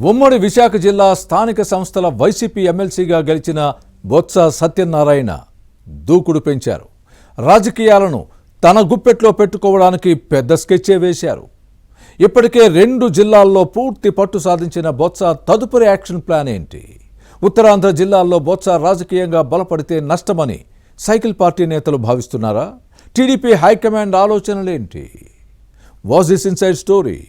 ఉమ్మడి విశాఖ జిల్లా స్థానిక సంస్థల వైసీపీ ఎమ్మెల్సీగా గెలిచిన బొత్స సత్యనారాయణ దూకుడు పెంచారు. రాజకీయాలను తన గుప్పెట్లో పెట్టుకోవడానికి పెద్ద స్కెచ్చే వేశారు. ఇప్పటికే 2 జిల్లాల్లో పూర్తి పట్టు సాధించిన బొత్స తదుపరి యాక్షన్ ప్లాన్ ఏంటి? ఉత్తరాంధ్ర జిల్లాల్లో బొత్స రాజకీయంగా బలపడితే నష్టమని సైకిల్ పార్టీ నేతలు భావిస్తున్నారా? టీడీపీ హైకమాండ్ ఆలోచనలేంటి? Was this inside story?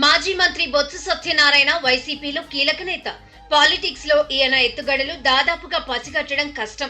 మాజీ మంత్రి బొత్స సత్యనారాయణ వైసీపీలో కీలక నేత. పాలిటిక్స్ లో ఈయన ఎత్తుగడలు దాదాపుగా పసిగట్టడం కష్టం.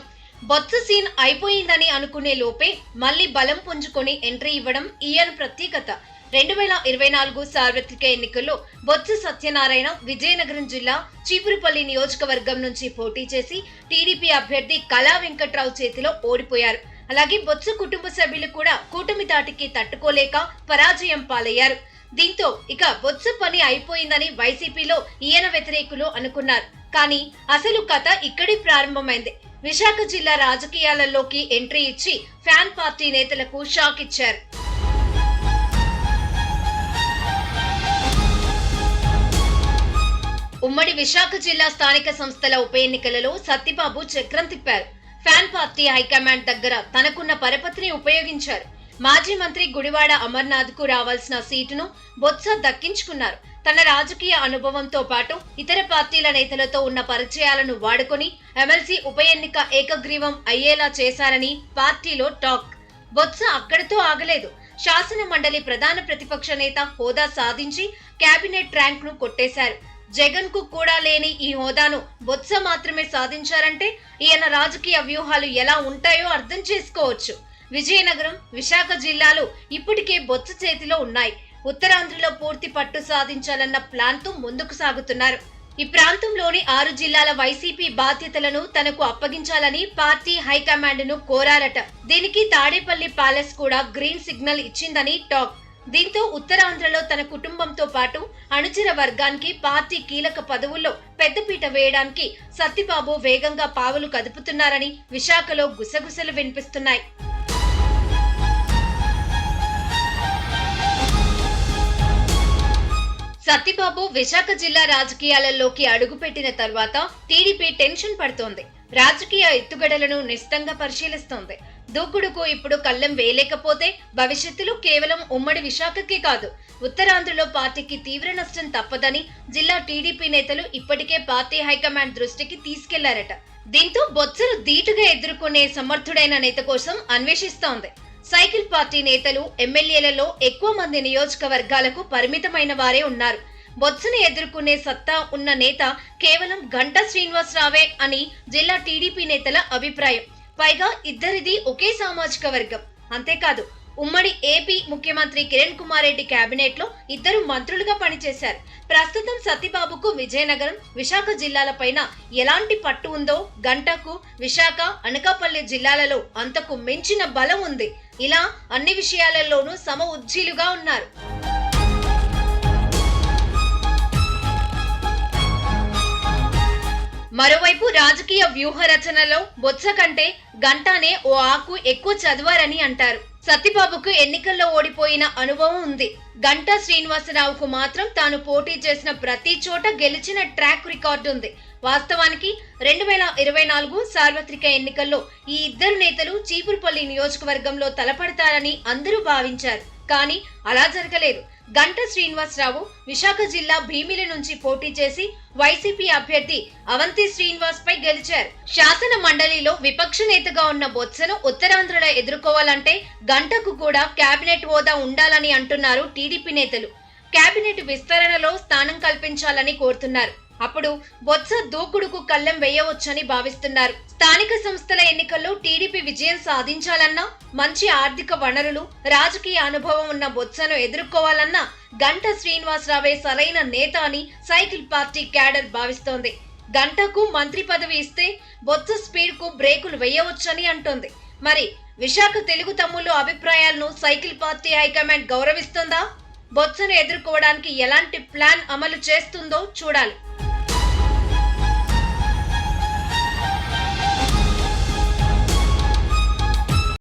బొత్స సీన్ అయిపోయిందని అనుకునే లోపే మళ్లీ బలం పుంజుకొని ఎంట్రీ ఇవ్వడం ఈయన ప్రత్యేకత. 2024 సార్వత్రిక ఎన్నికల్లో బొత్స సత్యనారాయణ విజయనగరం జిల్లా చీపురుపల్లి నియోజకవర్గం నుంచి పోటీ చేసి టీడీపీ అభ్యర్థి కళా వెంకట్రావు చేతిలో ఓడిపోయారు. అలాగే బొత్స కుటుంబ సభ్యులు కూడా కూటమి దాటికి తట్టుకోలేక పరాజయం పాలయ్యారు. దీంతో ఇక బొత్స పని అయిపోయిందని వైసీపీలో ఈయన వ్యతిరేకులు అనుకున్నారు. కానీ అసలు కథ ఇక్కడే ప్రారంభమైంది. విశాఖ జిల్లా రాజకీయాలలోకి ఎంట్రీ ఇచ్చి ఫ్యాన్ పార్టీ నేతలకు షాక్ ఇచ్చారు. ఉమ్మడి విశాఖ జిల్లా స్థానిక సంస్థల ఉప ఎన్నికలలో సత్యబాబు చక్రం తిప్పారు. ఫ్యాన్ పార్టీ హైకమాండ్ దగ్గర తనకున్న పరపతిని ఉపయోగించారు. మాజీ మంత్రి గుడివాడ అమర్నాథ్ కు రావాల్సిన సీటును బొత్స దక్కించుకున్నారు. తన రాజకీయ అనుభవంతో పాటు ఇతర పార్టీల నేతలతో ఉన్న పరిచయాలను వాడుకొని ఎమ్మెల్సీ ఉప ఎన్నిక ఏకగ్రీవం అయ్యేలా చేశారని పార్టీలో టాక్. బొత్స అక్కడితో ఆగలేదు. శాసన మండలి ప్రధాన ప్రతిపక్ష నేత హోదా సాధించి కేబినెట్ ర్యాంక్ ను కొట్టేశారు. జగన్ కు కూడా లేని ఈ హోదాను బొత్స మాత్రమే సాధించారంటే ఈయన రాజకీయ వ్యూహాలు ఎలా ఉంటాయో అర్థం చేసుకోవచ్చు. విజయనగరం, విశాఖ జిల్లాలు ఇప్పటికే బొత్స చేతిలో ఉన్నాయి. ఉత్తరాంధ్రలో పూర్తి పట్టు సాధించాలన్న ప్లాన్ తో ముందుకు సాగుతున్నారు. ఈ ప్రాంతంలోని 6 జిల్లాల వైసీపీ బాధ్యతలను తనకు అప్పగించాలని పార్టీ హైకమాండ్ ను కోరారట. దీనికి తాడేపల్లి ప్యాలెస్ కూడా గ్రీన్ సిగ్నల్ ఇచ్చిందని టాక్. దీంతో ఉత్తరాంధ్రలో తన కుటుంబంతో పాటు అనుచర వర్గానికి పార్టీ కీలక పదవుల్లో పెద్దపీట వేయడానికి సత్యబాబు వేగంగా పావులు కదుపుతున్నారని విశాఖలో గుసగుసలు వినిపిస్తున్నాయి. సత్యబాబు విశాఖ జిల్లా రాజకీయాలలోకి అడుగుపెట్టిన తర్వాత టీడీపీ టెన్షన్ పడుతోంది. రాజకీయ ఎత్తుగడలను నిశితంగా పరిశీలిస్తోంది. దూకుడుకు ఇప్పుడు కళ్ళెం వేయలేకపోతే భవిష్యత్తులో కేవలం ఉమ్మడి విశాఖకే కాదు, ఉత్తరాంధ్రలో పార్టీకి తీవ్ర నష్టం తప్పదని జిల్లా టీడీపీ నేతలు ఇప్పటికే పార్టీ హైకమాండ్ దృష్టికి తీసుకెళ్లారట. దీంతో బొత్సను ధీటుగా ఎదుర్కొనే సమర్థుడైన నేత కోసం అన్వేషిస్తోంది. సైకిల్ పార్టీ నేతలు, ఎమ్మెల్యేలలో ఎక్కువ మంది నియోజకవర్గాలకు పరిమితమైన వారే ఉన్నారు. బొత్సను ఎదుర్కొనే సత్తా ఉన్న నేత కేవలం గంటా శ్రీనివాసరావే అని జిల్లా టీడీపీ నేతల అభిప్రాయం. పైగా ఇద్దరిది ఒకే సామాజిక వర్గం. అంతేకాదు, ఉమ్మడి ఏపీ ముఖ్యమంత్రి కిరణ్ కుమార్ రెడ్డి కేబినెట్ లో ఇద్దరు మంత్రులుగా పనిచేశారు. ప్రస్తుతం సత్యబాబుకు విజయనగరం, విశాఖ జిల్లాలపైన ఎలాంటి పట్టు ఉందో గంటకు విశాఖ, అనకాపల్లి జిల్లాలలో అంతకు మించిన బలం ఉంది. ఇలా అన్ని విషయాలలోనూ సమ ఉజ్జీలుగా ఉన్నారు. మరోవైపు రాజకీయ వ్యూహ రచనలో బొత్స కంటే గంటానే ఓ ఆకు ఎక్కువ చదివారని అంటారు. సత్యబాబుకు ఎన్నికల్లో ఓడిపోయిన అనుభవం ఉంది. గంటా శ్రీనివాసరావుకు మాత్రం తాను పోటీ చేసిన ప్రతి చోట గెలిచిన ట్రాక్ రికార్డు ఉంది. వాస్తవానికి 2024 సార్వత్రిక ఎన్నికల్లో ఈ ఇద్దరు నేతలు చీపురుపల్లి నియోజకవర్గంలో తలపడతారని అందరూ భావించారు. కానీ అలా జరగలేదు. గంటా శ్రీనివాసరావు విశాఖ జిల్లా భీమిలి నుంచి పోటీ చేసి వైసీపీ అభ్యర్థి అవంతి శ్రీనివాస్ పై గెలిచారు. శాసన మండలిలో విపక్ష నేతగా ఉన్న బొత్సను ఉత్తరాంధ్రలో ఎదుర్కోవాలంటే గంటకు కూడా కేబినెట్ హోదా ఉండాలని అంటున్నారు టీడీపీ నేతలు. కేబినెట్ విస్తరణలో స్థానం కల్పించాలని కోరుతున్నారు. అప్పుడు బొత్స దూకుడుకు కళ్ళెం వేయవచ్చని భావిస్తున్నారు. స్థానిక సంస్థల ఎన్నికల్లో టీడీపీ విజయం సాధించాలన్నా, మంచి ఆర్థిక వనరులు, రాజకీయ అనుభవం ఉన్న బొత్సను ఎదుర్కోవాలన్నా గంటా శ్రీనివాసరావే సరైన నేత అని సైకిల్ పార్టీ క్యాడర్ భావిస్తోంది. గంటకు మంత్రి పదవి ఇస్తే బొత్స స్పీడ్ కు బ్రేకులు వేయవచ్చని అంటోంది. మరి విశాఖ తెలుగు తమ్ముళ్ల అభిప్రాయాలను సైకిల్ పార్టీ హైకమాండ్ గౌరవిస్తుందా? బొత్సను ఎదుర్కోవడానికి ఎలాంటి ప్లాన్ అమలు చేస్తుందో చూడాలి.